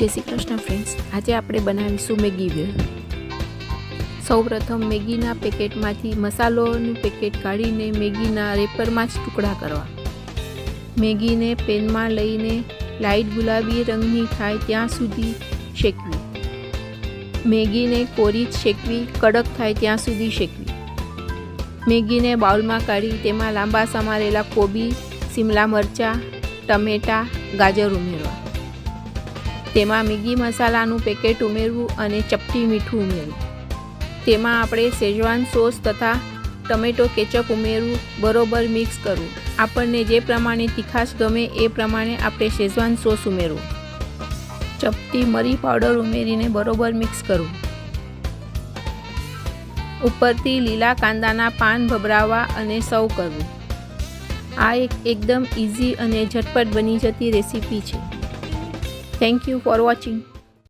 जय श्री कृष्ण फ्रेंड्स। आज આપણે બનાવીશું મેગી ભેળ। સૌપ્રથમ મેગીના પેકેટમાંથી મસાલોનું પેકેટ કાઢીને મેગીના રેપરમાં જ ટુકડા કરવા। મેગીને પેનમાં લઈને લાઇટ ગુલાબી રંગની થાય ત્યાં સુધી શેકવી। મેગીને કોરી જ શેકવી, કડક થાય ત્યાં સુધી શેકવી। મેગીને બાઉલમાં કાઢી તેમાં લાંબા સમારેલા કોબી, શિમલા મરચાં, ટમેટાં, ગાજર ઉમેરવા। તેમાં મેગી મસાલાનું પેકેટ ઉમેરવું અને ચપટી મીઠું ઉમેરવું। તેમાં આપણે શેઝવાન સોસ તથા ટમેટો કેચઅપ ઉમેરવું, બરોબર મિક્સ કરવું। આપણને જે પ્રમાણે તીખાશ ગમે એ પ્રમાણે આપણે શેઝવાન સોસ ઉમેરવું। ચપટી મરી પાવડર ઉમેરીને બરોબર મિક્સ કરવું। ઉપરથી લીલા કાંદાના પાન ભભરાવવા અને સર્વ કરવું। આ એકદમ ઇઝી અને ઝટપટ બની જતી રેસીપી છે। Thank you for watching.